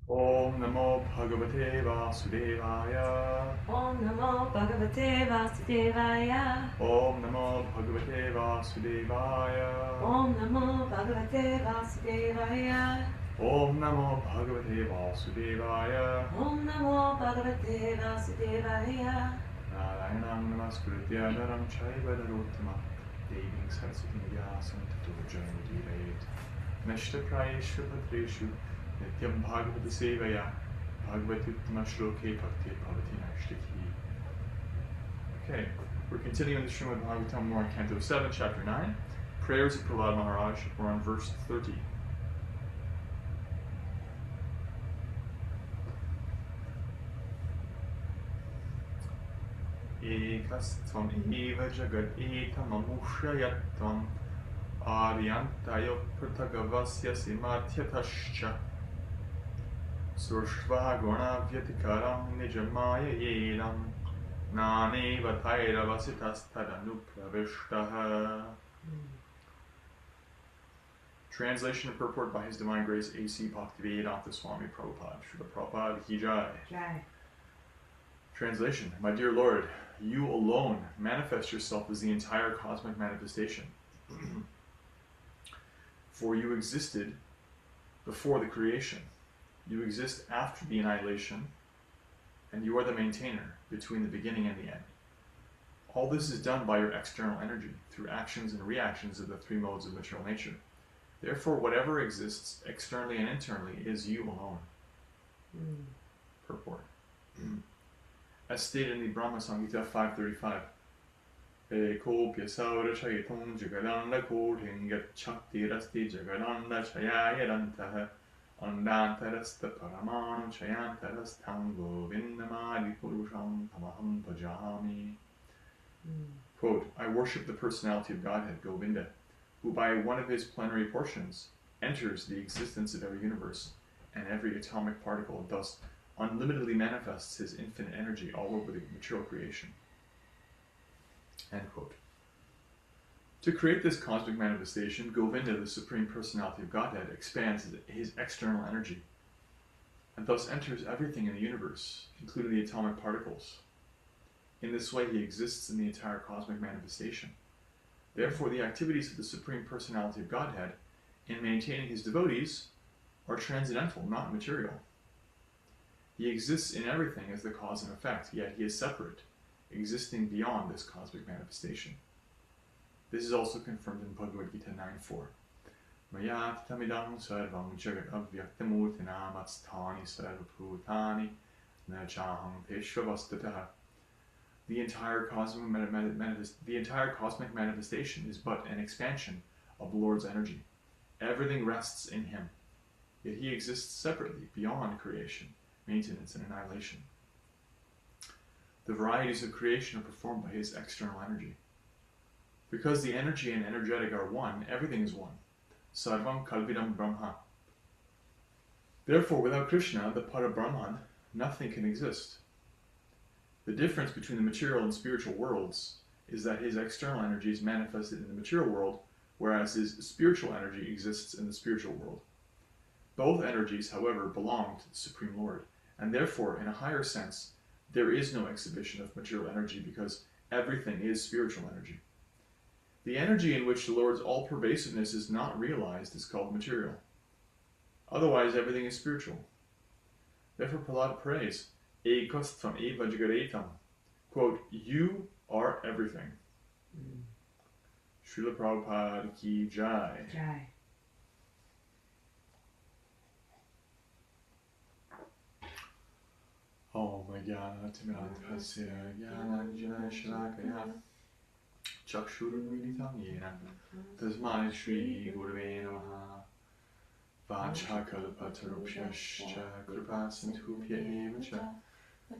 Om Namo Bhagavate Vasudevaya. Om Namo Bhagavate Vasudevaya. Om Namo Bhagavate Vasudevaya. Om Namo Bhagavate Vasudevaya. Om Namo Bhagavate Vasudevaya. Om Namo Bhagavate Vasudevaya. Narayanam Namaskritya Naram Chaiva Narottama Deving Saraswati Vyasam Tato Jayamudirayet Nashta Prayeshu Patreshu Nityam Bhagavata Sevaya Bhagavati Uttama Shloke Bhakti Bhavati Nashtaki. Okay, we're continuing the Srimad Bhagavatam, we're on Canto 7, Chapter 9. Prayers of Prahlad Maharaj. We're on verse 30. Ekastvam eva jagad etam amushrayatvam aryantayo pratagavasya simatyatascha surshva guna vyatikaram nijamaya yedam naneva tairavasitas Translation and purport by His Divine Grace A.C. Bhaktivedanta Swami Prabhupada. Srila Prabhupada Ki Jai. Jai. Translation. My dear Lord, you alone manifest yourself as the entire cosmic manifestation. For you existed before the creation. You exist after the annihilation, and you are the maintainer between the beginning and the end. All this is done by your external energy, through actions and reactions of the three modes of material nature. Therefore, whatever exists externally and internally is you alone. Purport. As stated in the Brahma Samhita 535, Ekopya Saura Shaitam Jagadanda Koting Chakti Rasti Jagadanda Chayayadantaha Andantarasta Paramanu Chayantarastam Govindamadi Purusham Tamaham Bhajami. Quote, I worship the personality of Godhead, Govinda, who by one of his plenary portions enters the existence of every universe and every atomic particle, and thus unlimitedly manifests his infinite energy all over the material creation. End quote. To create this cosmic manifestation, Govinda, the Supreme Personality of Godhead, expands his external energy and thus enters everything in the universe, including the atomic particles. In this way, he exists in the entire cosmic manifestation. Therefore, the activities of the Supreme Personality of Godhead in maintaining his devotees are transcendental, not material. He exists in everything as the cause and effect, yet he is separate, existing beyond this cosmic manifestation. This is also confirmed in Bhagavad Gita 9.4. Maya tamidam sarvam jagat avyaktamurtina matstani sarvabhutani na chaham teshvavastataha. The entire cosmic manifestation is but an expansion of the Lord's energy. Everything rests in him, yet he exists separately, beyond creation, maintenance, and annihilation. The varieties of creation are performed by his external energy. Because the energy and energetic are one, everything is one. Sarvam Kalvidam Brahma. Therefore, without Krishna, the Parabrahman, nothing can exist. The difference between the material and spiritual worlds is that his external energy is manifested in the material world, whereas his spiritual energy exists in the spiritual world. Both energies, however, belong to the Supreme Lord, and therefore, in a higher sense, there is no exhibition of material energy because everything is spiritual energy. The energy in which the Lord's all-pervasiveness is not realized is called material. Otherwise, everything is spiritual. Therefore, Prahlad prays, Ekastvam eva jagaretam. Quote, you are everything. Srila Prabhupada Ki Jai. Jai. Om Jnana Timirandhasya Jnananjana Shalakaya Chakshurunmilitam Yena Tasmai Shri Gurave Namaha Vachakalpatarupyascha Kripasindhubhya eva cha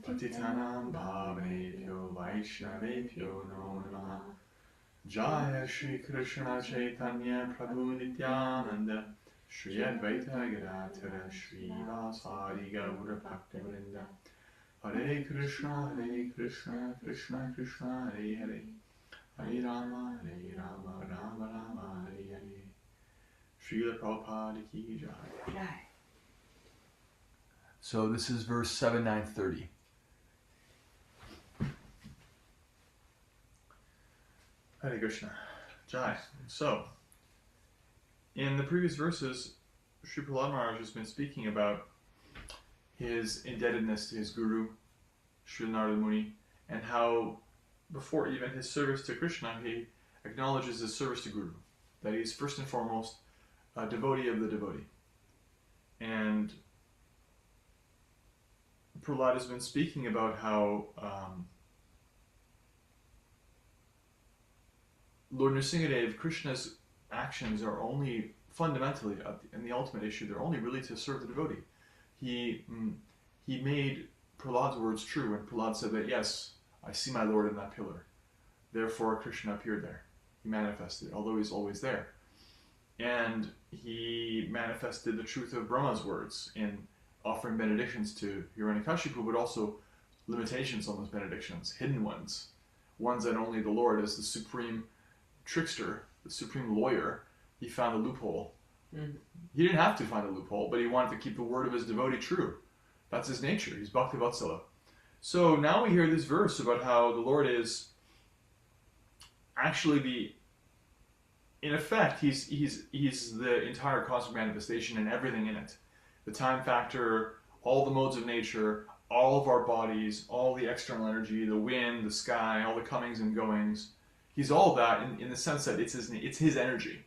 Patitanam Bhavanebhyo Vaishnavebhyo Namo Namaha. Jaya Shri Krishna Chaitanya Prabhu Nityananda Shri Advaita Gadadhara Shri Vasari Gaura Bhaktivinoda Hare Krishna Krishna Krishna Hare Hare Hare Rama Rama Rama Hare Hare. Srila Prabhupada Ki Jai. Jai. So this is verse 7-9-30. Hare Krishna. Jai. So, in the previous verses, Sri Prahlad Maharaj has been speaking about his indebtedness to his guru, Sri Narada Muni, and how before even his service to Krishna, he acknowledges his service to Guru, that he is first and foremost a devotee of the devotee. And Prahlad has been speaking about how Lord Nrsingadev, Krishna's actions are only fundamentally, in the ultimate issue, they're only really to serve the devotee. He made Prahlad's words true when Prahlad said that, yes, I see my Lord in that pillar. Therefore, Krishna appeared there. He manifested, although he's always there. And he manifested the truth of Brahma's words in offering benedictions to Hiranyakashipu, but also limitations on those benedictions, hidden ones that only the Lord, as the supreme trickster, the supreme lawyer, he found a loophole. Mm-hmm. He didn't have to find a loophole, but he wanted to keep the word of his devotee true. That's his nature. He's Bhakti Vatsala. So now we hear this verse about how the Lord is actually in effect, he's the entire cosmic manifestation and everything in it. The time factor, all the modes of nature, all of our bodies, all the external energy, the wind, the sky, all the comings and goings. He's all that in the sense that it's his energy.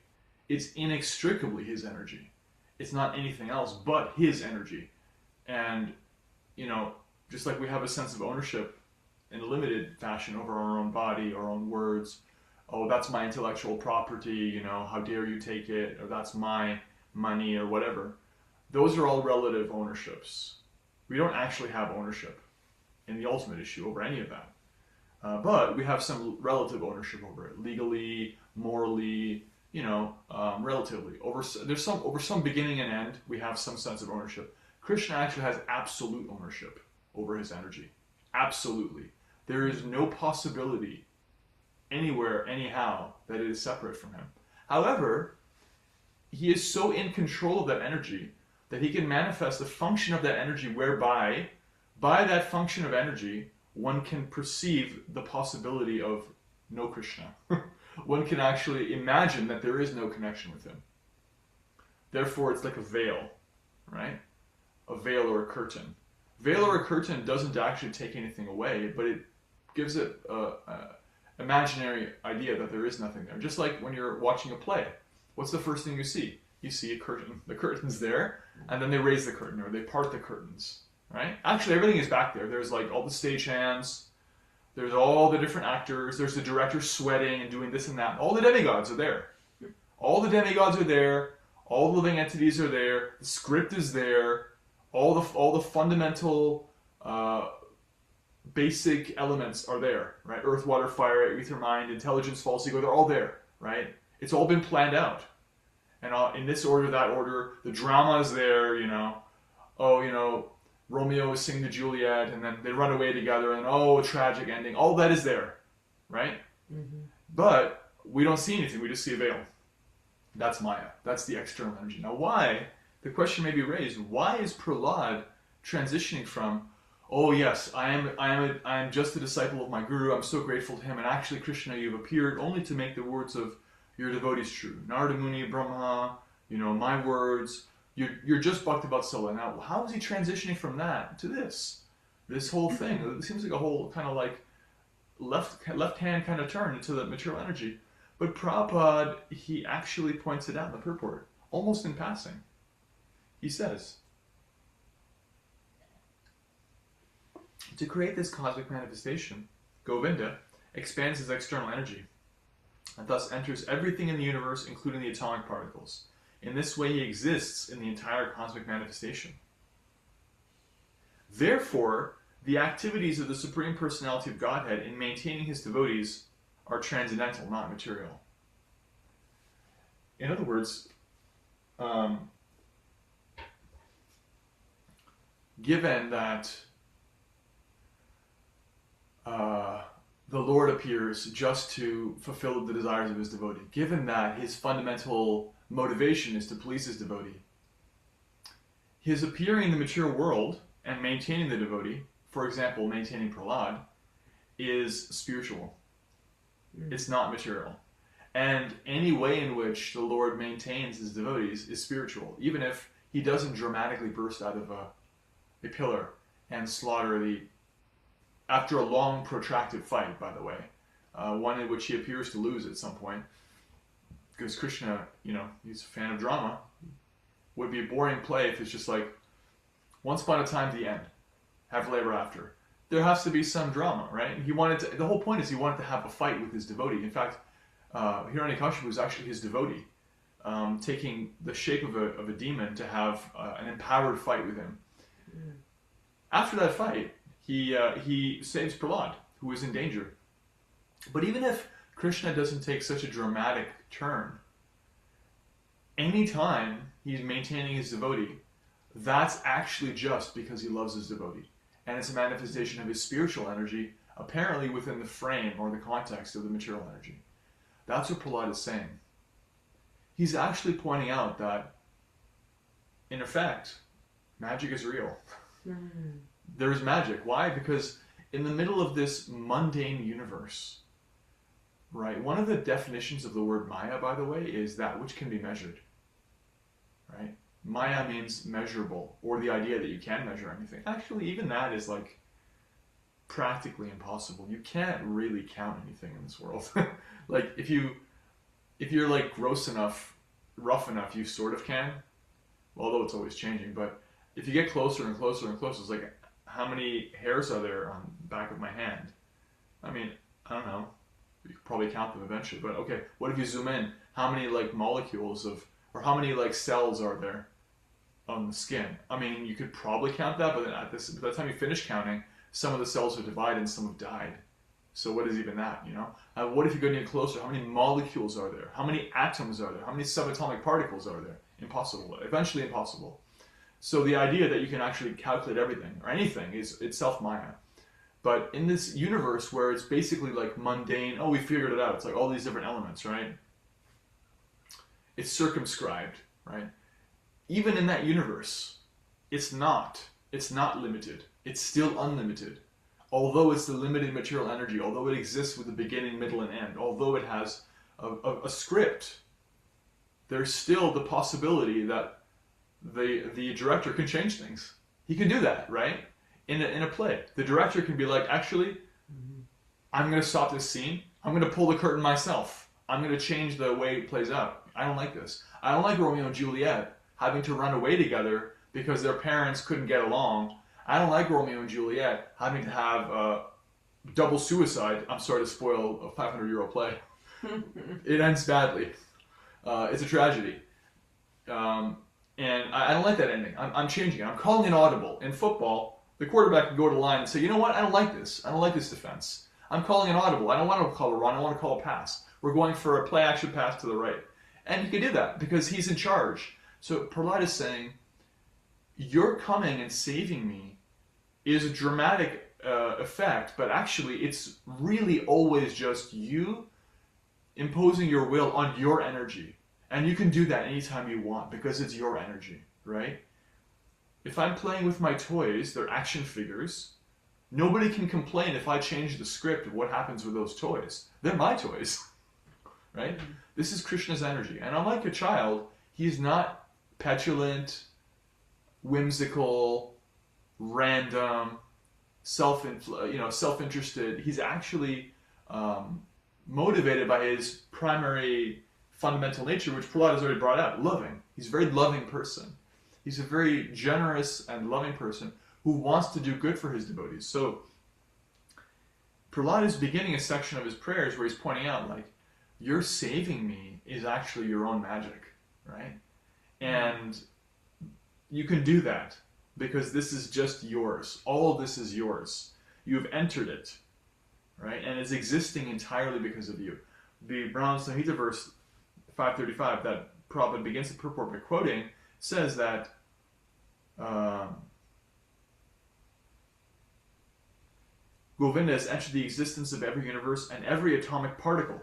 It's inextricably his energy. It's not anything else but his energy. And, just like we have a sense of ownership in a limited fashion over our own body, our own words, oh, that's my intellectual property, how dare you take it, or that's my money, or whatever. Those are all relative ownerships. We don't actually have ownership in the ultimate issue over any of that. But we have some relative ownership over it, legally, morally, relatively. Over some beginning and end, we have some sense of ownership. Krishna actually has absolute ownership over his energy. Absolutely. There is no possibility anywhere, anyhow, that it is separate from him. However, he is so in control of that energy that he can manifest the function of that energy whereby, by that function of energy, one can perceive the possibility of no Krishna. One can actually imagine that there is no connection with him. Therefore, it's like a veil, right? A veil or a curtain. Veil or a curtain doesn't actually take anything away, but it gives it an imaginary idea that there is nothing there. Just like when you're watching a play. What's the first thing you see? You see a curtain. The curtain's there, and then they raise the curtain, or they part the curtains, right? Actually, everything is back there. There's like all the stagehands, there's all the different actors, there's the director sweating and doing this and that. All the demigods are there. All the demigods are there, all the living entities are there, the script is there, all the fundamental basic elements are there, right? Earth, water, fire, ether, mind, intelligence, false ego, they're all there, right? It's all been planned out. And in this order, that order, the drama is there, Romeo is singing to Juliet, and then they run away together, and a tragic ending. All that is there, right? Mm-hmm. But we don't see anything, we just see a veil. That's Maya. That's the external energy. Now why, the question may be raised, why is Prahlad transitioning from, oh yes, I am just a disciple of my guru, I'm so grateful to him, and actually Krishna, you've appeared only to make the words of your devotees true. Narada Muni, Brahma, my words, you're just Bhakti Vatsala. Now, how is he transitioning from that to this whole thing? It seems like a whole kind of like left hand kind of turn into the material energy. But Prabhupada, he actually points it out in the purport, almost in passing. He says, to create this cosmic manifestation, Govinda expands his external energy and thus enters everything in the universe, including the atomic particles. In this way, he exists in the entire cosmic manifestation. Therefore, the activities of the Supreme Personality of Godhead in maintaining his devotees are transcendental, not material. In other words, given that the Lord appears just to fulfill the desires of his devotee, given that his fundamental motivation is to please his devotee, his appearing in the material world And maintaining the devotee, for example, maintaining Prahlad, is spiritual. It's not material. And any way in which the Lord maintains his devotees is spiritual, even if he doesn't dramatically burst out of a pillar and slaughter after a long protracted fight, by the way, one in which he appears to lose at some point, because Krishna, he's a fan of drama. Would be a boring play if it's just like, once upon a time, the end, happily ever after. There has to be some drama, right? The whole point is he wanted to have a fight with his devotee. In fact, Hiranyakashipu was actually his devotee, taking the shape of a demon to have an empowered fight with him. After that fight, he saves Prahlad, who is in danger. But even if Krishna doesn't take such a dramatic turn, anytime he's maintaining his devotee, that's actually just because he loves his devotee. And it's a manifestation of his spiritual energy, apparently within the frame or the context of the material energy. That's what Prahlad is saying. He's actually pointing out that, in effect, magic is real. There's magic. Why? Because in the middle of this mundane universe, right? One of the definitions of the word Maya, by the way, is that which can be measured. Right? Maya means measurable, or the idea that you can measure anything. Actually, even that is like practically impossible. You can't really count anything in this world. Like if you're like gross enough, rough enough, you sort of can. Although it's always changing, but if you get closer and closer and closer, it's like, how many hairs are there on the back of my hand? I mean, I don't know. You could probably count them eventually, but okay. What if you zoom in? How many like molecules or how many like cells are there on the skin? I mean, you could probably count that, but then by the time you finish counting, some of the cells are divided and some have died. So what is even that, what if you go any closer? How many molecules are there? How many atoms are there? How many subatomic particles are there? Impossible. Eventually impossible. So the idea that you can actually calculate everything or anything is itself Maya. But in this universe where it's basically like mundane, we figured it out. It's like all these different elements, right? It's circumscribed, right? Even in that universe, it's not limited. It's still unlimited. Although it's the limited material energy, although it exists with a beginning, middle, and end, although it has a script, there's still the possibility that the director can change things. He can do that, right? In a play. The director can be like, actually, I'm going to stop this scene. I'm going to pull the curtain myself. I'm going to change the way it plays out. I don't like this. I don't like Romeo and Juliet having to run away together because their parents couldn't get along. I don't like Romeo and Juliet having to have double suicide. I'm sorry to spoil a 500-year-old play. It ends badly. It's a tragedy. And I don't like that ending. I'm changing it. I'm calling an audible. In football, the quarterback can go to the line and say, you know what? I don't like this. I don't like this defense. I'm calling an audible. I don't want to call a run. I want to call a pass. We're going for a play-action pass to the right. And he can do that because he's in charge. So Prahlad is saying, your coming and saving me is a dramatic effect, but actually it's really always just you imposing your will on your energy. And you can do that anytime you want because it's your energy, right? If I'm playing with my toys, they're action figures. Nobody can complain if I change the script of what happens with those toys. They're my toys, right? This is Krishna's energy. And unlike a child, he's not petulant, whimsical, random, self-interested. He's actually motivated by his primary fundamental nature, which Prahlad has already brought out, loving. He's a very loving person. He's a very generous and loving person who wants to do good for his devotees. So Prahlad is beginning a section of his prayers where he's pointing out, like, your saving me is actually your own magic, right? And you can do that because this is just yours. All of this is yours. You've entered it, right? And it's existing entirely because of you. The Brahma Samhita verse 535 that Prabhupada begins the purport by quoting says that Govinda has entered the existence of every universe and every atomic particle.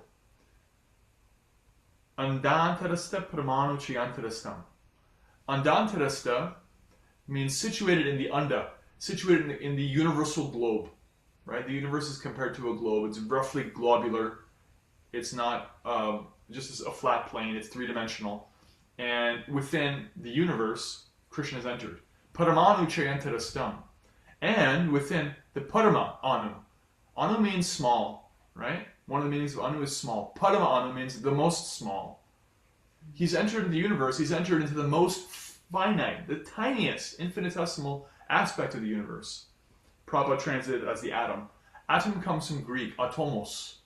Andantarasta Pramanu Chiyantarastam. Andantarasta means situated in the Anda. situated in the universal globe, right? The universe is compared to a globe. It's roughly globular. It's not just a flat plane. It's three-dimensional. And within the universe, Krishna has entered. Paramanu Chayantarastam. And within the Parama Anu. Anu means small, right? One of the meanings of Anu is small. Parama Anu means the most small. He's entered the universe. He's entered into the most finite, the tiniest, infinitesimal aspect of the universe. Prabhupada translated it as the atom. Atom comes from Greek, atomos.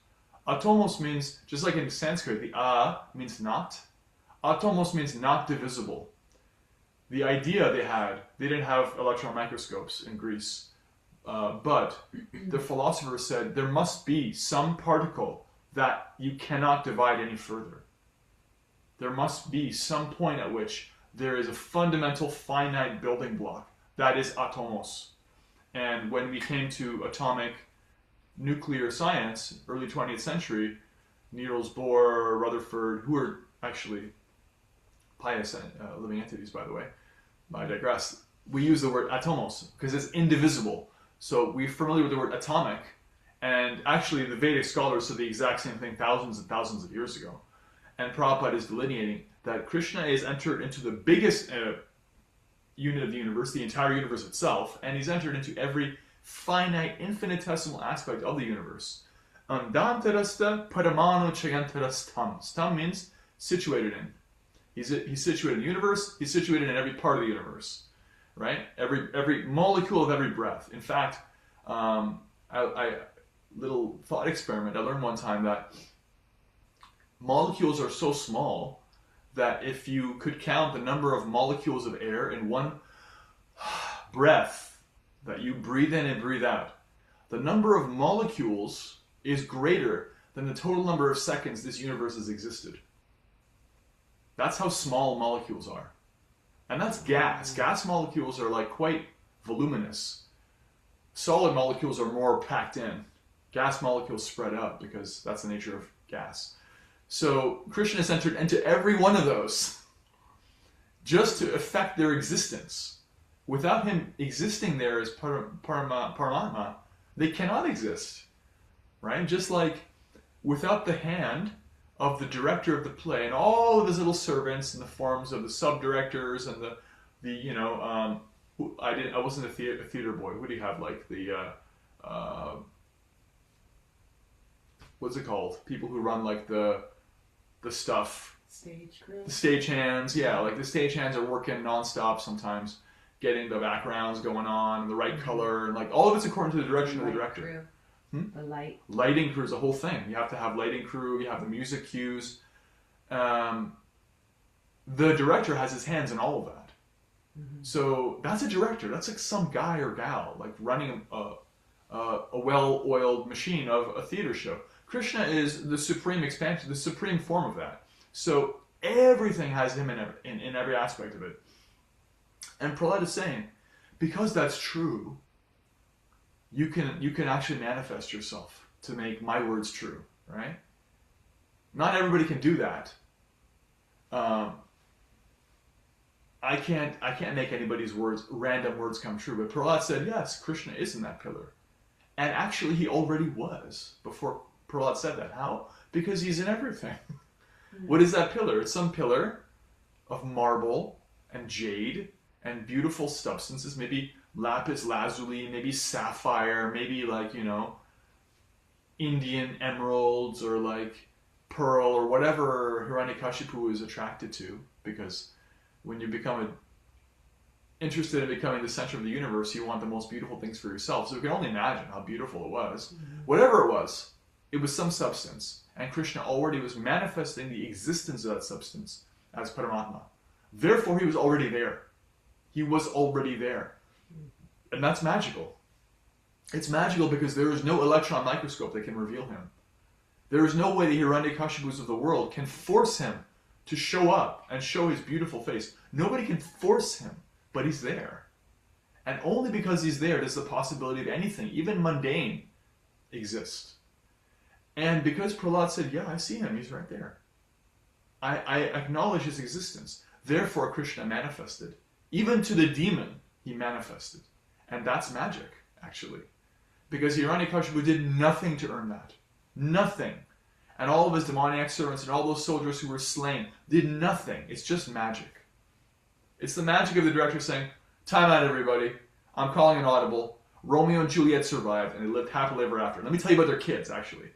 Atomos means, just like in Sanskrit, the a means not. Atomos means not divisible. The idea they didn't have electron microscopes in Greece, but the philosophers said there must be some particle that you cannot divide any further. There must be some point at which there is a fundamental finite building block. That is atomos. And when we came to atomic nuclear science, early 20th century, Niels Bohr, Rutherford, who were actually pious living entities, by the way, I digress. We use the word atomos because it's indivisible. So we're familiar with the word atomic, and actually the Vedic scholars said the exact same thing thousands and thousands of years ago. And Prabhupada is delineating that Krishna is entered into the biggest unit of the universe, the entire universe itself, and he's entered into every finite, infinitesimal aspect of the universe. Andantarasta paramanu chayantarastam. Stam means situated in. He's situated in the universe, he's situated in every part of the universe, right? Every molecule of every breath. In fact, little thought experiment, I learned one time that molecules are so small that if you could count the number of molecules of air in one breath that you breathe in and breathe out, the number of molecules is greater than the total number of seconds this universe has existed. That's how small molecules are. And that's gas. Gas molecules are like quite voluminous. Solid molecules are more packed in. Gas molecules spread out because that's the nature of gas. So Krishna has entered into every one of those just to affect their existence. Without him existing there as Paramatma, they cannot exist. Right? Just like without the hand of the director of the play and all of his little servants in the forms of the sub-directors and I wasn't a theater boy. Who do you have, like what's it called? People who run like the stuff. Stage crew. The stagehands, yeah, like the stagehands are working nonstop sometimes, getting the backgrounds going on, the right color, and like all of it's according to the direction of the director. Crew. The lighting crew is the whole thing. You have to have lighting crew. You have the music cues. The director has his hands in all of that. Mm-hmm. So that's a director. That's like some guy or gal like running a well-oiled machine of a theater show. Krishna is the supreme expansion, the supreme form of that. So everything has him in every aspect of it. And Prahlad is saying, because that's true, you can actually manifest yourself to make my words true, right? Not everybody can do that. I can't make anybody's random words come true. But Prahlad said, yes, Krishna is in that pillar. And actually he already was before Prahlad said that. How? Because he's in everything. Mm-hmm. What is that pillar? It's some pillar of marble and jade and beautiful substances, maybe lapis lazuli, maybe sapphire, maybe like, Indian emeralds or like pearl or whatever Hiranyakashipu is attracted to, because when you become interested in becoming the center of the universe, you want the most beautiful things for yourself. So you can only imagine how beautiful it was. Mm-hmm. Whatever it was some substance. And Krishna already was manifesting the existence of that substance as Paramatma. Therefore, he was already there. He was already there. And that's magical. It's magical because there is no electron microscope that can reveal him. There is no way the Hiranyakashipus of the world can force him to show up and show his beautiful face. Nobody can force him, but he's there. And only because he's there does the possibility of anything, even mundane, exist. And because Prahlad said, yeah, I see him, he's right there. I acknowledge his existence. Therefore, Krishna manifested. Even to the demon, he manifested. And that's magic, actually. Because Hiranyakashipu did nothing to earn that. Nothing. And all of his demoniac servants and all those soldiers who were slain did nothing. It's just magic. It's the magic of the director saying, time out everybody, I'm calling an audible. Romeo and Juliet survived and they lived happily ever after. Let me tell you about their kids, actually.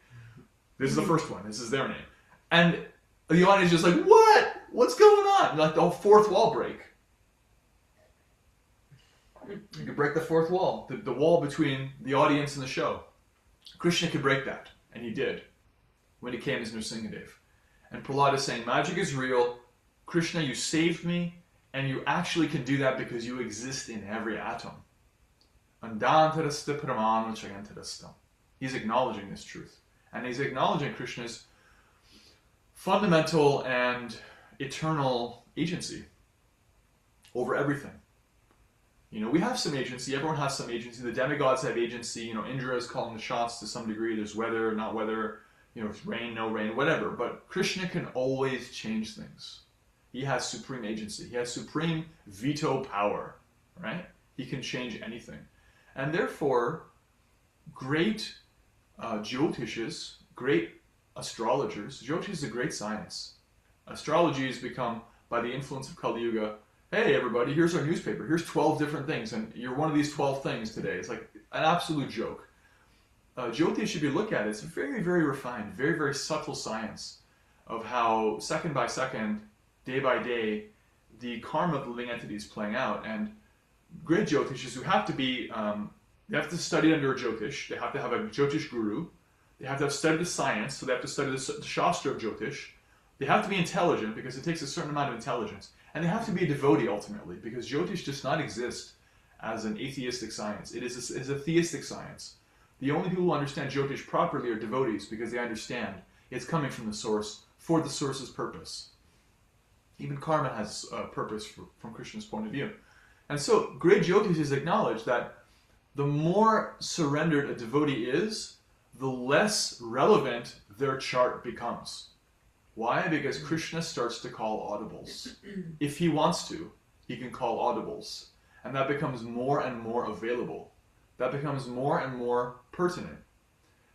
This is the first one. This is their name. And the audience is just like, what? What's going on? And like the whole fourth wall break. You could break the fourth wall. The wall between the audience and the show. Krishna could break that. And he did. When he came as Nrsingadev. And Prahlad is saying, magic is real. Krishna, you saved me. And you actually can do that because you exist in every atom. Andantarasta pramanu chayantarasta. He's acknowledging this truth. And he's acknowledging Krishna's fundamental and eternal agency over everything. You know, we have some agency. Everyone has some agency. The demigods have agency. You know, Indra is calling the shots to some degree. There's weather, not weather. You know, rain, no rain, whatever. But Krishna can always change things. He has supreme agency. He has supreme veto power, right? He can change anything. And therefore, great Jyotishes, great astrologers, Jyotish is a great science. Astrology has become, by the influence of Kali Yuga, hey everybody, here's our newspaper, here's 12 different things, and you're one of these 12 things today. It's like an absolute joke. Jyotish, if you look at it, it's a very, very refined, very, very subtle science of how, second by second, day by day, the karma of the living entity is playing out. And great Jyotishes who have to be, they have to study under a Jyotish, they have to have a Jyotish guru, they have to have studied the science, so they have to study the Shastra of Jyotish, they have to be intelligent because it takes a certain amount of intelligence, and they have to be a devotee ultimately, because Jyotish does not exist as an atheistic science, it is a theistic science. The only people who understand Jyotish properly are devotees because they understand it's coming from the source for the source's purpose. Even karma has a purpose from Krishna's point of view. And so, great Jyotishes acknowledge that the more surrendered a devotee is, the less relevant their chart becomes. Why? Because Krishna starts to call audibles. If he wants to, he can call audibles. And that becomes more and more available. That becomes more and more pertinent.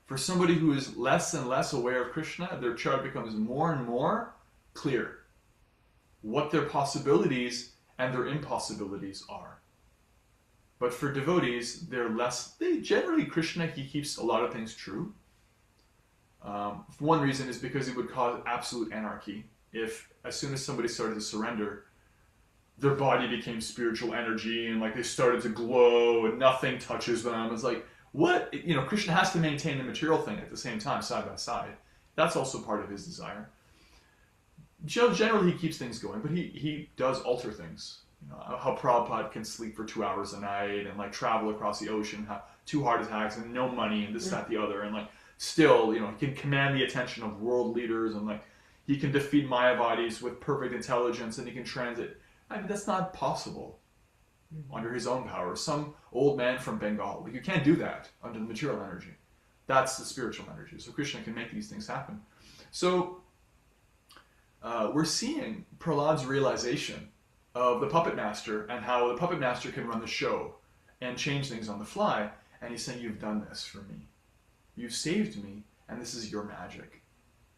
For somebody who is less and less aware of Krishna, their chart becomes more and more clear. What their possibilities and their impossibilities are. But for devotees, generally Krishna, he keeps a lot of things true. One reason is because it would cause absolute anarchy. If as soon as somebody started to surrender, their body became spiritual energy and like they started to glow and nothing touches them. It's like, what? You know, Krishna has to maintain the material thing at the same time, side by side. That's also part of his desire. Generally, he keeps things going, but he does alter things. You know, how Prabhupada can sleep for 2 hours a night and like travel across the ocean, have 2 heart attacks and no money and this, that, the other, and like still, you know, he can command the attention of world leaders and like he can defeat Mayavadis with perfect intelligence and he can transit. I mean, that's not possible under his own power. Some old man from Bengal, like, you can't do that under the material energy. That's the spiritual energy. So Krishna can make these things happen. So we're seeing Prahlad's realization of the puppet master and how the puppet master can run the show and change things on the fly. And he's saying, you've done this for me. You've saved me, and this is your magic.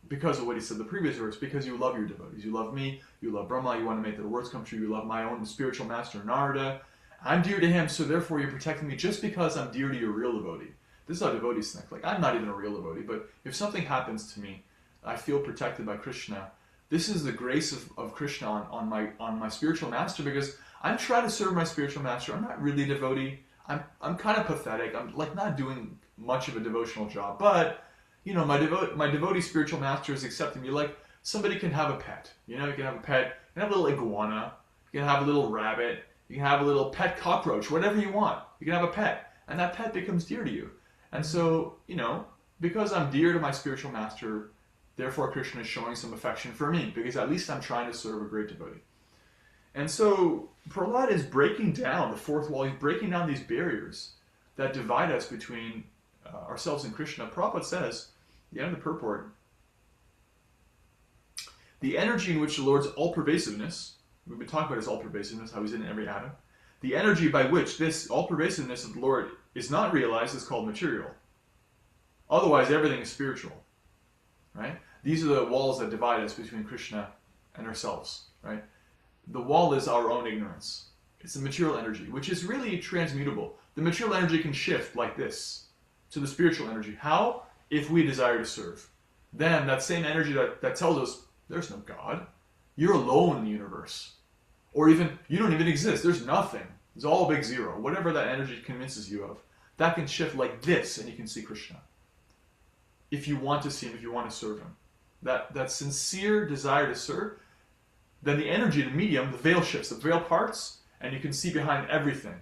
Because of what he said in the previous verse, because you love your devotees. You love me, you love Brahma, you want to make their words come true, you love my own spiritual master, Narada. I'm dear to him, so therefore you're protecting me just because I'm dear to your real devotee. This is how devotees think. Like, I'm not even a real devotee, but if something happens to me, I feel protected by Krishna. This is the grace of Krishna on my spiritual master, because I'm trying to serve my spiritual master. I'm not really a devotee. I'm kind of pathetic. I'm like not doing much of a devotional job, but you know, my devotee spiritual master is accepting me. Like somebody can have a pet. You know, you can have a pet. You can have a little iguana. You can have a little rabbit. You can have a little pet cockroach. Whatever you want. You can have a pet, and that pet becomes dear to you. And so, you know, because I'm dear to my spiritual master, therefore Krishna is showing some affection for me, because at least I'm trying to serve a great devotee. And so Prahlad is breaking down the fourth wall. He's breaking down these barriers that divide us between ourselves and Krishna. Prabhupada says, at the end of the purport, the energy in which the Lord's all-pervasiveness, we've been talking about his all-pervasiveness, how he's in every atom, The energy by which this all-pervasiveness of the Lord is not realized is called material. Otherwise, everything is spiritual, right? These are the walls that divide us between Krishna and ourselves, right? The wall is our own ignorance. It's the material energy, which is really transmutable. The material energy can shift like this to the spiritual energy. How? If we desire to serve. Then that same energy that tells us there's no God, you're alone in the universe. Or even, you don't even exist, there's nothing. It's all a big zero. Whatever that energy convinces you of, that can shift like this and you can see Krishna. If you want to see him, if you want to serve him. That sincere desire to serve, then the energy, the medium, the veil shifts, the veil parts, and you can see behind everything.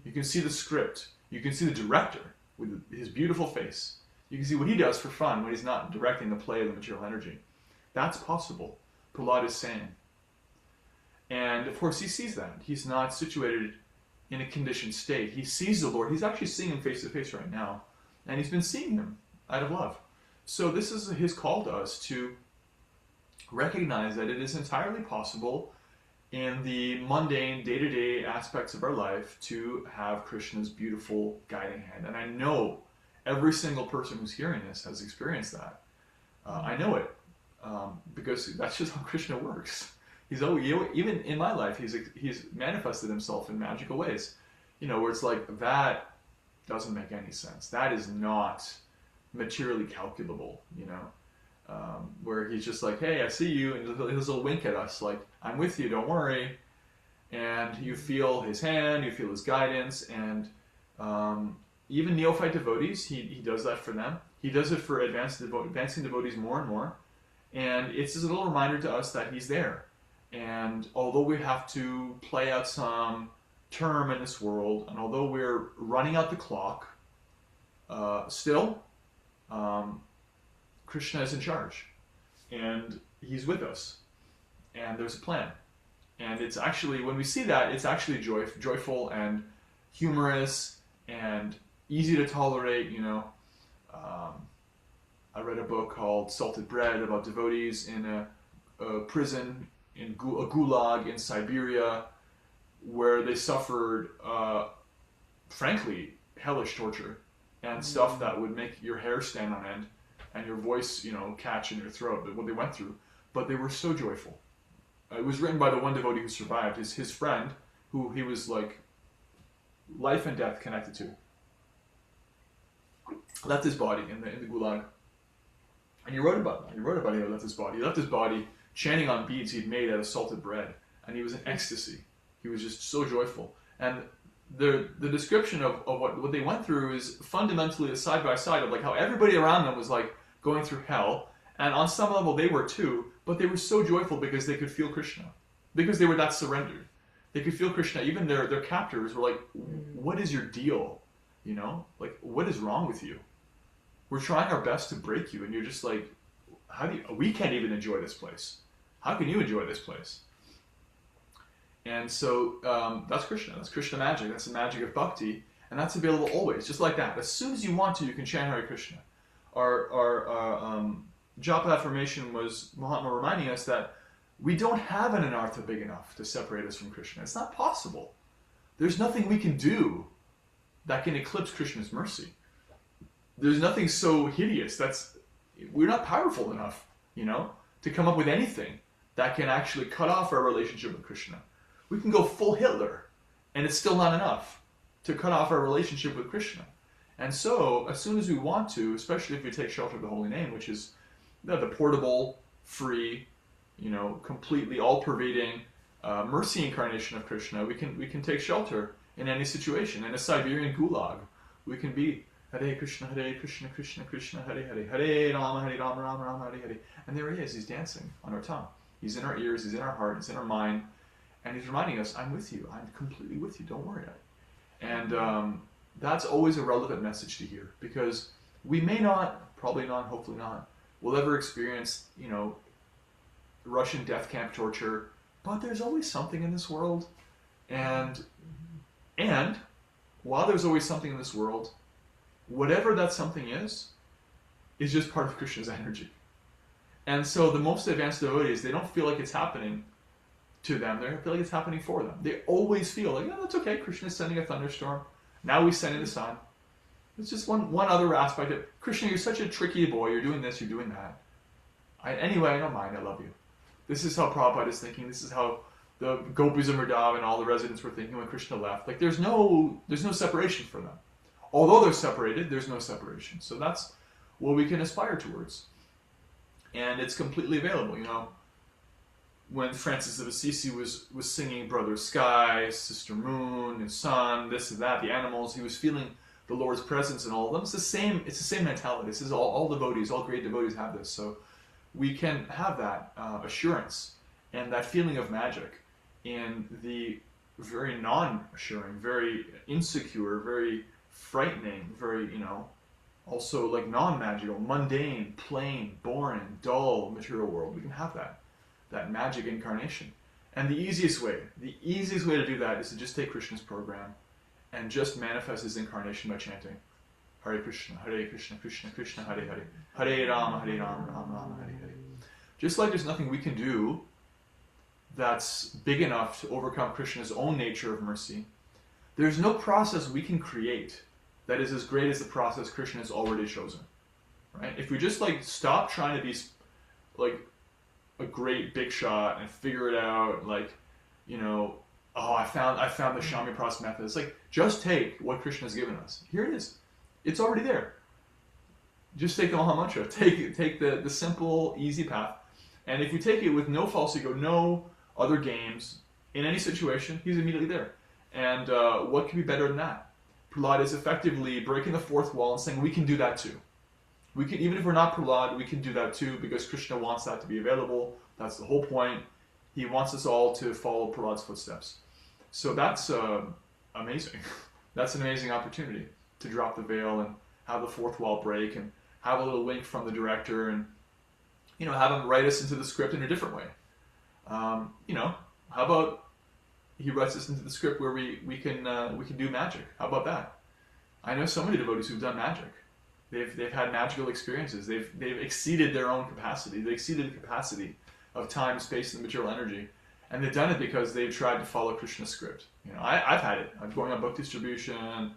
You can see the script. You can see the director with his beautiful face. You can see what he does for fun when he's not directing the play of the material energy. That's possible, Prahlad is saying. And of course he sees that. He's not situated in a conditioned state. He sees the Lord. He's actually seeing him face to face right now. And he's been seeing him out of love. So this is his call to us to recognize that it is entirely possible in the mundane, day-to-day aspects of our life to have Krishna's beautiful guiding hand. And I know every single person who's hearing this has experienced that. I know it because that's just how Krishna works. He's always, even in my life, he's manifested himself in magical ways. Where it's like, that doesn't make any sense. That is not materially calculable, where he's just like, hey, I see you, and he'll little wink at us, like, I'm with you, don't worry. And you feel his hand, you feel his guidance, and even neophyte devotees, he does that for them. He does it for advancing devotees more and more. And it's just a little reminder to us that he's there. And although we have to play out some term in this world, and although we're running out the clock, still, Krishna is in charge. And he's with us. And there's a plan. And it's actually, when we see that, it's actually joyful and humorous and easy to tolerate, I read a book called Salted Bread about devotees in a prison, in a gulag in Siberia, where they suffered, frankly, hellish torture and stuff that would make your hair stand on end and your voice, catch in your throat, what they went through. But they were so joyful. It was written by the one devotee who survived. His friend, who he was like life and death connected to, left his body in the gulag. And he wrote about that. He wrote about how he left his body. He left his body chanting on beads he'd made out of salted bread. And he was in ecstasy. He was just so joyful. And the description of what they went through is fundamentally a side by side of like how everybody around them was like going through hell. And on some level they were too, but they were so joyful because they could feel Krishna. Because they were that surrendered. They could feel Krishna. Even their captors were like, what is your deal? Like, what is wrong with you? We're trying our best to break you, and you're just like, we can't even enjoy this place. How can you enjoy this place? And so that's Krishna. That's Krishna magic. That's the magic of bhakti, and that's available always, just like that. As soon as you want to, you can chant Hare Krishna. Our japa affirmation was Mahatma reminding us that we don't have an anartha big enough to separate us from Krishna. It's not possible. There's nothing we can do that can eclipse Krishna's mercy. There's nothing so hideous. We're not powerful enough, to come up with anything that can actually cut off our relationship with Krishna. We can go full Hitler, and it's still not enough to cut off our relationship with Krishna. And so, as soon as we want to, especially if we take shelter of the holy name, which is the portable, free, completely all-pervading mercy incarnation of Krishna, we can take shelter in any situation. In a Siberian gulag, we can be Hare Krishna, Krishna Krishna, Hare Hare, Hare Rama, Rama, Hare Hare. And there he is, he's dancing on our tongue. He's in our ears, he's in our heart, he's in our mind, and he's reminding us, I'm with you, I'm completely with you, don't worry. And that's always a relevant message to hear, because we may not, probably not, hopefully not, will ever experience, Russian death camp torture, but there's always something in this world, and while there's always something in this world, whatever that something is just part of Krishna's energy. And so the most advanced devotees, they don't feel like it's happening to them. They feel like it's happening for them. They always feel like, oh, that's okay. Krishna is sending a thunderstorm. Now we send in the sun. It's just one other aspect of Krishna. You're such a tricky boy. You're doing this. You're doing that. Anyway, I don't mind. I love you. This is how Prabhupada is thinking. This is how the gopis of Mridava and all the residents were thinking when Krishna left. Like there's no separation for them. Although they're separated, there's no separation. So that's what we can aspire towards. And it's completely available. You know, when Francis of Assisi was singing Brother Sky, Sister Moon, and Sun, this and that, the animals, he was feeling the Lord's presence in all of them. It's the same mentality. This is all devotees, all great devotees have this. So we can have that assurance and that feeling of magic in the very non-assuring, very insecure, very frightening, very, also like non-magical, mundane, plain, boring, dull material world. We can have that magic incarnation. And the easiest way to do that is to just take Krishna's program and just manifest his incarnation by chanting Hare Krishna, Krishna Krishna, Hare Hare, Hare Rama, Rama Rama, Hare Hare. Just like there's nothing we can do that's big enough to overcome Krishna's own nature of mercy, there's no process we can create that is as great as the process Krishna has already chosen. Right? If we just stop trying to be like a great big shot and figure it out, I found the Shami Pras method. It's like, just take what Krishna has given us. Here it is. It's already there. Just take the Maha Mantra. Take the simple, easy path. And if you take it with no false ego, no other games, in any situation, he's immediately there. And what could be better than that? Prahlad is effectively breaking the fourth wall and saying, we can do that too. We can, even if we're not Prahlad, we can do that too, because Krishna wants that to be available. That's the whole point. He wants us all to follow Prahlad's footsteps. So that's amazing. That's an amazing opportunity to drop the veil and have the fourth wall break and have a little wink from the director and, have him write us into the script in a different way. How about he writes us into the script where we can do magic? How about that? I know so many devotees who've done magic. They've had magical experiences. They've exceeded their own capacity. They exceeded the capacity of time, space, and material energy. And they've done it because they've tried to follow Krishna's script. I've had it. I'm going on book distribution,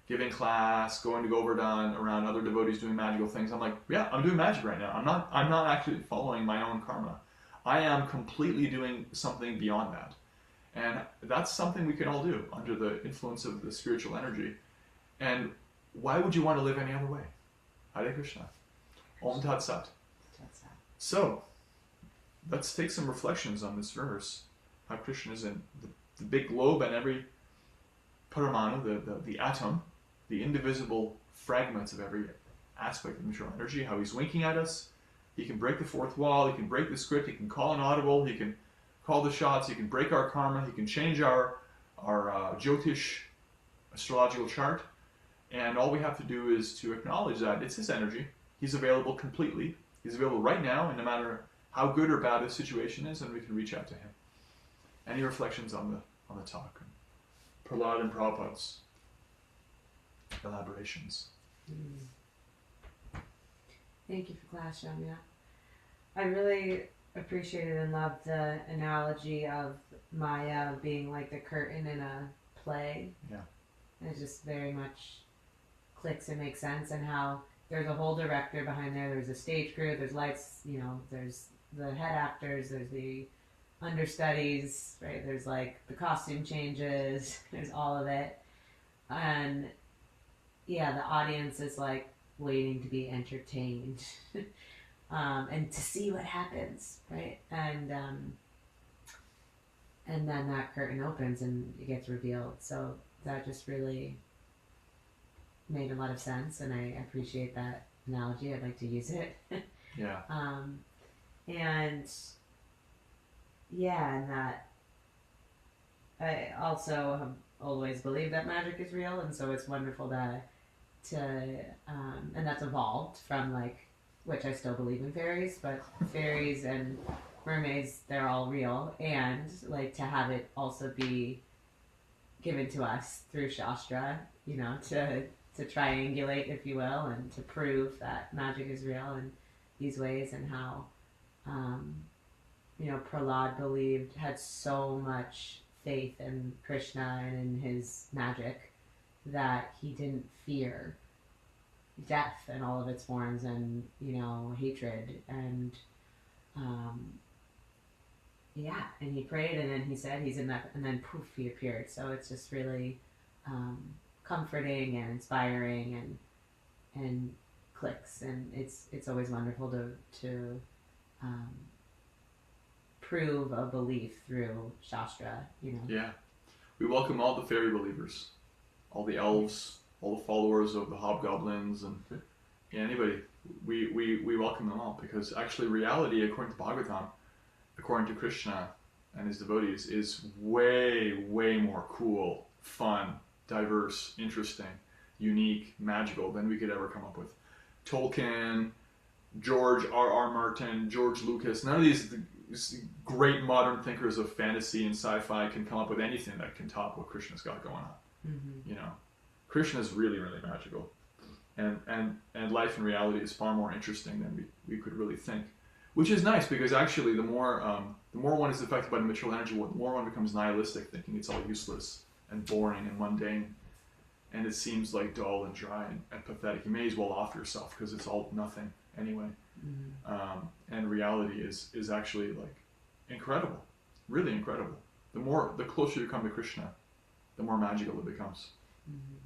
giving class, going to Govardhan around other devotees doing magical things. I'm like, yeah, I'm doing magic right now. I'm not actually following my own karma. I am completely doing something beyond that. And that's something we can all do under the influence of the spiritual energy. And why would you want to live any other way? Hare Krishna. Om Tat Sat. So, let's take some reflections on this verse. How Krishna is in the big globe and every paramanu, the atom, the indivisible fragments of every aspect of material energy, how he's winking at us. He can break the fourth wall, he can break the script, he can call an audible, he can call the shots, he can break our karma, he can change our Jyotish astrological chart. And all we have to do is to acknowledge that it's his energy. He's available completely. He's available right now, and no matter how good or bad the situation is, and we can reach out to him. Any reflections on the talk? Prahlad and Prabhupada's elaborations. Thank you for class, Shamya. I really appreciated and loved the analogy of Maya being like the curtain in a play. Yeah. It just very much clicks and makes sense, and how there's a whole director behind there. There's a stage crew, there's lights, there's the head actors, there's the understudies, right? There's the costume changes, there's all of it. And yeah, the audience is waiting to be entertained and to see what happens, right? And then that curtain opens and it gets revealed. So that just really made a lot of sense, and I appreciate that analogy. I'd like to use it. Yeah. And that I also have always believed that magic is real, and so it's wonderful to and that's evolved from which I still believe in fairies, but fairies and mermaids, they're all real, and to have it also be given to us through Shastra, to triangulate, if you will, and to prove that magic is real in these ways, and how Prahlad had so much faith in Krishna and in his magic that he didn't fear death and all of its forms and, hatred. And, um, yeah, and he prayed and then he said he's in that, and then poof, he appeared. So it's just really um, comforting and inspiring and clicks. And it's always wonderful to um, prove a belief through Shastra. Yeah. We welcome all the fairy believers, all the elves, all the followers of the hobgoblins, and anybody. We welcome them all because actually reality, according to Bhagavatam, according to Krishna and his devotees, is way, way more cool, fun, diverse, interesting, unique, magical than we could ever come up with. Tolkien, George R.R. Martin, George Lucas, none of these great modern thinkers of fantasy and sci-fi can come up with anything that can top what Krishna's got going on. Mm-hmm. Krishna's really, really magical. And life in reality is far more interesting than we could really think. Which is nice because actually the more one is affected by the material energy, the more one becomes nihilistic, thinking it's all useless and boring and mundane. And it seems like dull and dry and pathetic. You may as well off yourself because it's all nothing anyway. Mm-hmm. And reality is actually like incredible, really incredible. The closer you come to Krishna, the more magical it becomes. Mm-hmm.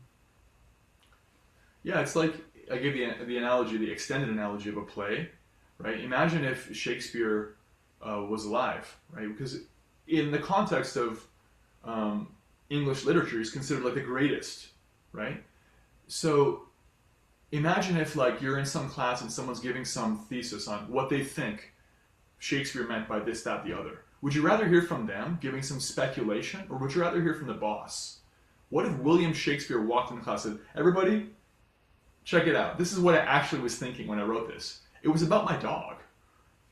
Yeah, it's like I gave the analogy, the extended analogy of a play, right? Imagine if Shakespeare was alive, right? Because in the context of English literature, he's considered like the greatest, right? So imagine if like you're in some class and someone's giving some thesis on what they think Shakespeare meant by this, that, the other. Would you rather hear from them giving some speculation, or would you rather hear from the boss? What if William Shakespeare walked into class and said, "Everybody, check it out. This is what I actually was thinking when I wrote this. It was about my dog.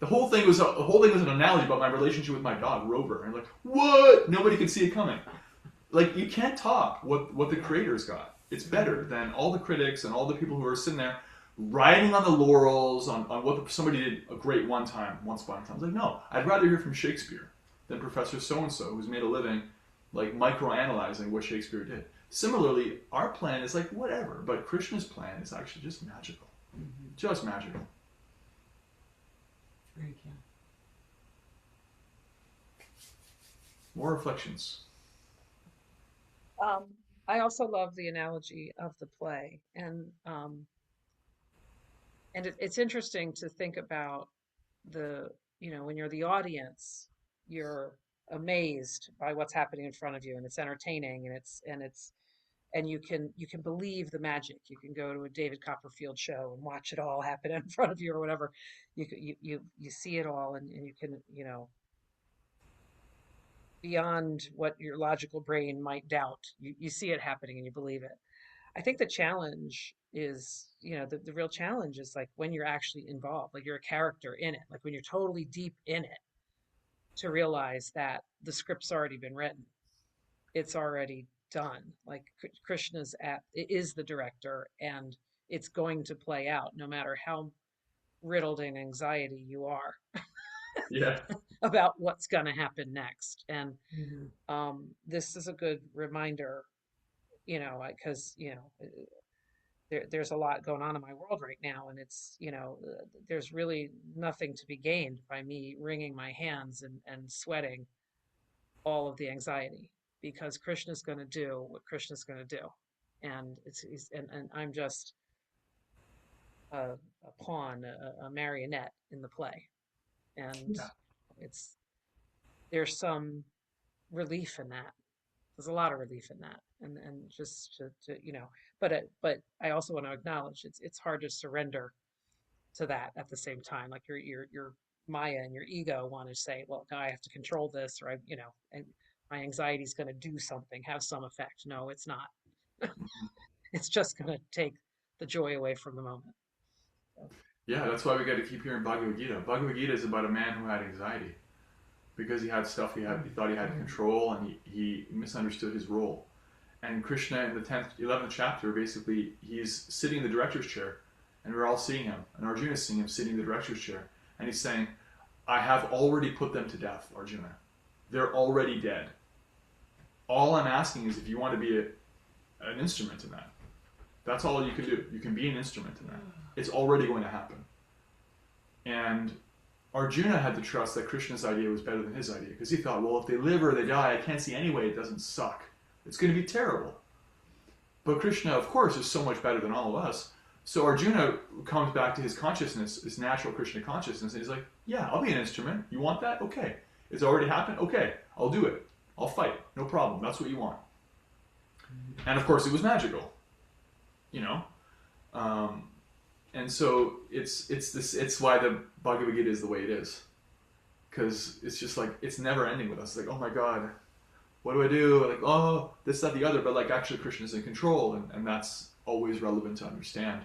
The whole thing was an analogy about my relationship with my dog, Rover." And like, what? Nobody could see it coming. Like, you can't top what the creator's got. It's better than all the critics and all the people who are sitting there riding on the laurels on what somebody did a great once upon a time. I was like, no, I'd rather hear from Shakespeare than Professor so-and-so who's made a living like microanalyzing what Shakespeare did. Similarly, our plan is like whatever, but Krishna's plan is actually just magical. Mm-hmm. Just magical. Thank you. More reflections. I also love the analogy of the play, and it's interesting to think about when you're the audience, you're amazed by what's happening in front of you, and it's entertaining, and you can believe the magic. You can go to a David Copperfield show and watch it all happen in front of you or whatever. You see it all, and you can beyond what your logical brain might doubt. You see it happening and you believe it. I think the challenge is, the real challenge is like when you're actually involved, like you're a character in it, like when you're totally deep in it, to realize that the script's already been written. It's already done. Like Krishna's is the director, and it's going to play out no matter how riddled in anxiety you are. Yeah. About what's going to happen next. And Mm-hmm. this is a good reminder, because there's a lot going on in my world right now, and it's there's really nothing to be gained by me wringing my hands and sweating all of the anxiety, because Krishna's going to do what Krishna's going to do, and and I'm just a pawn, a marionette in the play, and Yeah. there's some relief in that. There's a lot of relief in that, and just to but I also want to acknowledge it's hard to surrender to that at the same time. Like your Maya and your ego want to say, well, no, I have to control this, or and my anxiety is going to do something, have some effect. No, it's not. It's just going to take the joy away from the moment. So, Yeah, that's why we got to keep hearing Bhagavad Gita. Bhagavad Gita is about a man who had anxiety because he had stuff he thought he had control, and he misunderstood his role. And Krishna in the 11th chapter, basically, he's sitting in the director's chair, and we're all seeing him, and Arjuna is seeing him sitting in the director's chair, and he's saying, I have already put them to death, Arjuna. They're already dead. All I'm asking is if you want to be an instrument in that. That's all you can do. You can be an instrument in that. It's already going to happen. And Arjuna had to trust that Krishna's idea was better than his idea, because he thought, well, if they live or they die, I can't see any way it doesn't suck. It's going to be terrible. But Krishna, of course, is so much better than all of us. So Arjuna comes back to his consciousness, his natural Krishna consciousness, and he's like, yeah, I'll be an instrument. You want that? Okay. It's already happened? Okay, I'll do it. I'll fight. No problem. That's what you want. And of course, it was magical. You know? And so it's why the Bhagavad Gita is the way it is. Because it's just like, it's never ending with us. It's like, oh my God, what do I do? Like, oh, this, that, the other. But like, actually, Krishna's in control. And that's always relevant to understand,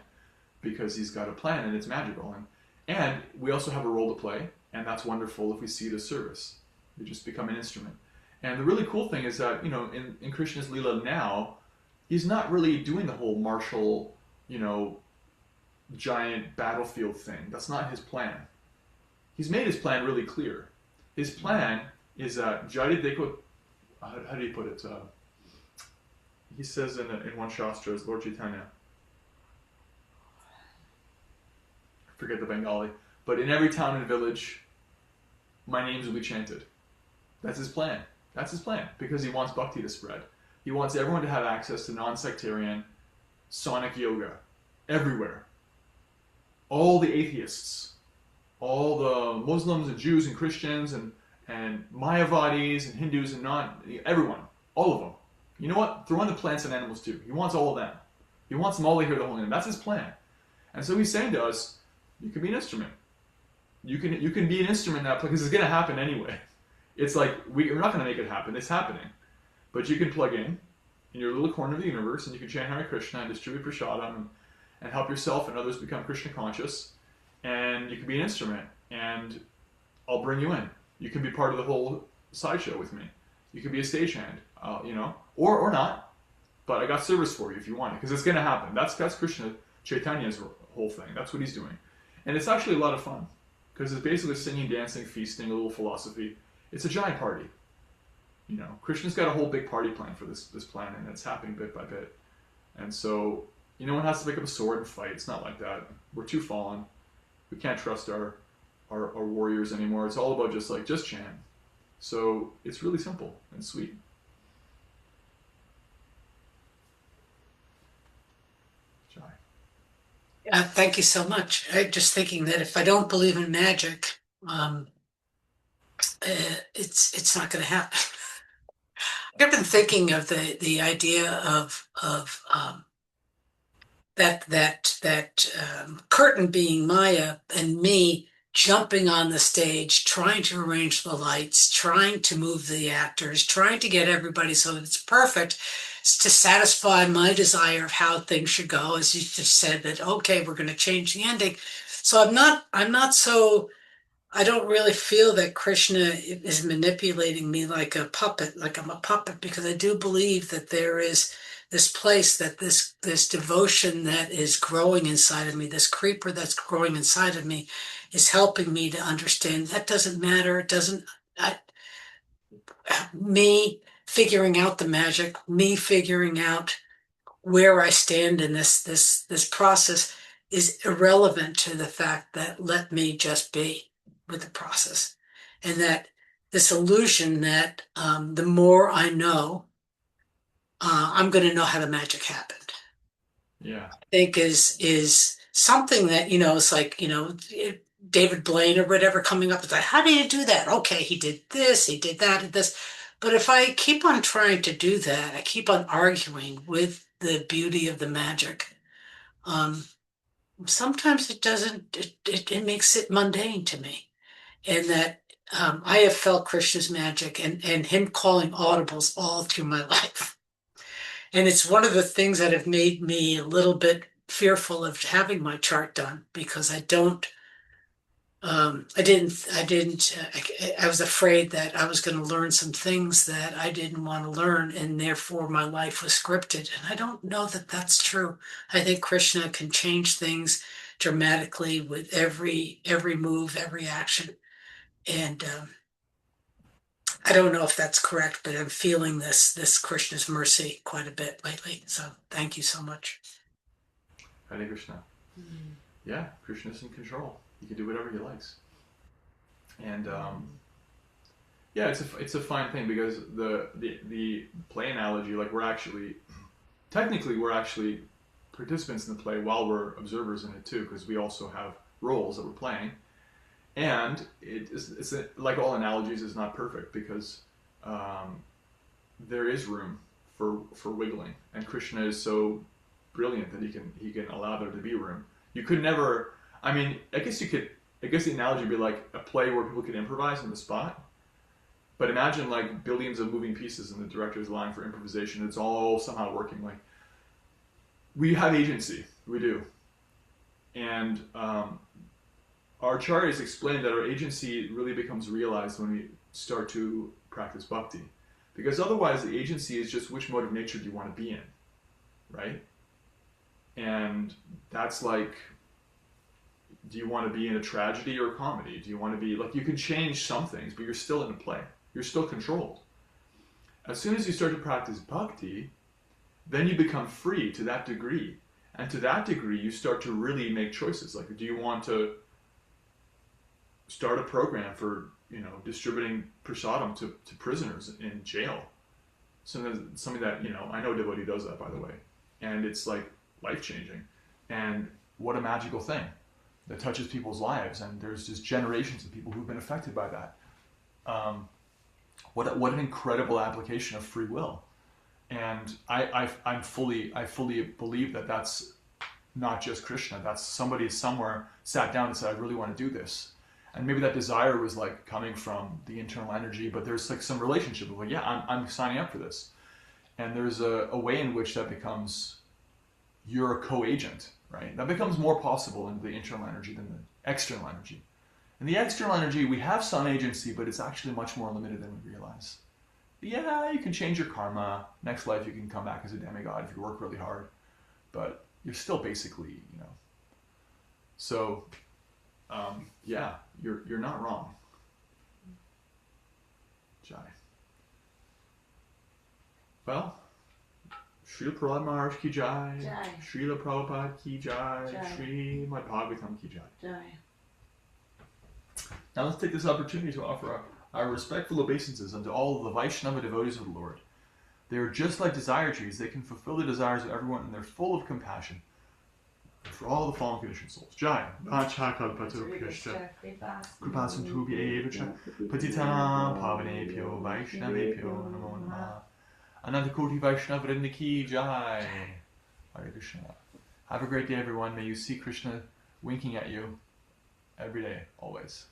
because he's got a plan and it's magical. And we also have a role to play. And that's wonderful if we see it as service. We just become an instrument. And the really cool thing is that, you know, in Krishna's Leela now, he's not really doing the whole martial, you know, giant battlefield thing. That's not his plan. He's made his plan really clear. His plan is Jari Deko, how do you put it? He says in one Shastra, as Lord Chaitanya, I forget the Bengali, but in every town and village, my names will be chanted. That's his plan. That's his plan, because he wants bhakti to spread. He wants everyone to have access to non-sectarian sonic yoga everywhere. All the atheists, all the Muslims and Jews and Christians and Mayavadis and Hindus and everyone, all of them. You know what? Throw in the plants and animals too. He wants all of them. He wants them all to hear the holy name. That's his plan. And so he's saying to us, you can be an instrument. You can be an instrument now, because it's going to happen anyway. It's like, we're not going to make it happen. It's happening. But you can plug in your little corner of the universe, and you can chant Hare Krishna and distribute prasadam and help yourself and others become Krishna conscious. And you can be an instrument, and I'll bring you in. You can be part of the whole sideshow with me. You can be a stagehand, you know, or not. But I got service for you if you want it, because it's going to happen. That's Krishna Chaitanya's whole thing. That's what he's doing. And it's actually a lot of fun, because it's basically singing, dancing, feasting, a little philosophy. It's a giant party. You know, Krishna's got a whole big party plan for this planet, and it's happening bit by bit. And so, no one has to pick up a sword and fight. It's not like that. We're too fallen. We can't trust our warriors anymore. It's all about just chant. So it's really simple and sweet. Jai. Thank you so much. I'm just thinking that if I don't believe in magic, it's not going to happen. I've been thinking of the idea of that curtain being Maya and me jumping on the stage, trying to arrange the lights, trying to move the actors, trying to get everybody so that it's perfect, to satisfy my desire of how things should go. As you just said, that okay, we're going to change the ending. So I'm not so. I don't really feel that Krishna is manipulating me like a puppet, like I'm a puppet, because I do believe that there is this place, that this devotion that is growing inside of me, this creeper that's growing inside of me, is helping me to understand that doesn't matter. It doesn't. Me figuring out the magic, me figuring out where I stand in this process is irrelevant to the fact that let me just be with the process, and that this illusion that the more I know, I'm going to know how the magic happened. Yeah. I think is something that, it's like, David Blaine or whatever coming up with like, how did he do that? Okay, he did this, he did that, and this. But if I keep on trying to do that, I keep on arguing with the beauty of the magic. Sometimes it doesn't, it makes it mundane to me. And that I have felt Krishna's magic and him calling audibles all through my life. And it's one of the things that have made me a little bit fearful of having my chart done, because I was afraid that I was going to learn some things that I didn't want to learn, and therefore my life was scripted. And I don't know that that's true. I think Krishna can change things dramatically with every move, every action. And I don't know if that's correct, but I'm feeling this Krishna's mercy quite a bit lately. So thank you so much. Hare Krishna. Mm. Yeah, Krishna's in control. He can do whatever he likes. And yeah, it's a fine thing because the play analogy, like we're actually participants in the play while we're observers in it too, because we also have roles that we're playing. And like all analogies, is not perfect because there is room for wiggling, and Krishna is so brilliant that he can allow there to be room. You could never. I mean, I guess the analogy would be like a play where people can improvise on the spot. But imagine like billions of moving pieces and the director is allowing for improvisation. It's all somehow working. Like we have agency, we do, and our acharyas explained that our agency really becomes realized when we start to practice bhakti, because otherwise the agency is just which mode of nature do you want to be in, right? And that's like, do you want to be in a tragedy or a comedy? Do you want to be like, you can change some things, but you're still in a play. You're still controlled. As soon as you start to practice bhakti, then you become free to that degree. And to that degree, you start to really make choices. Like, do you want to start a program for, distributing prasadam to prisoners in jail? Something that, I know a devotee does that, by the way. And it's like life-changing. And what a magical thing that touches people's lives. And there's just generations of people who've been affected by that. What an incredible application of free will. And I fully believe that that's not just Krishna. That's somebody somewhere sat down and said, I really want to do this. And maybe that desire was like coming from the internal energy, but there's like some relationship of like, yeah, I'm signing up for this. And there's a way in which that becomes, you're a co-agent, right? That becomes more possible in the internal energy than the external energy. In the external energy, we have some agency, but it's actually much more limited than we realize. Yeah, you can change your karma. Next life, you can come back as a demigod if you work really hard. But you're still basically, So, yeah, you're not wrong. Jai. Well, Srila Prahlad Maharaj ki jai. Jai. Srila Prabhupada ki jai. Jai. Srimad Bhagavatam ki jai. Jai. Now let's take this opportunity to offer our respectful obeisances unto all of the Vaishnava devotees of the Lord. They are just like desire trees. They can fulfill the desires of everyone, and they're full of compassion for all the fallen conditioned souls. Jai. Vachakalpatarubhyascha kripasindhubhya eva cha patitanam pavanebhyo vaishnavebhyo namo namah. Anantakoti Vaishnava Vrinda ki jai. Hare Krishna. Have a great day, everyone. May you see Krishna winking at you every day, always.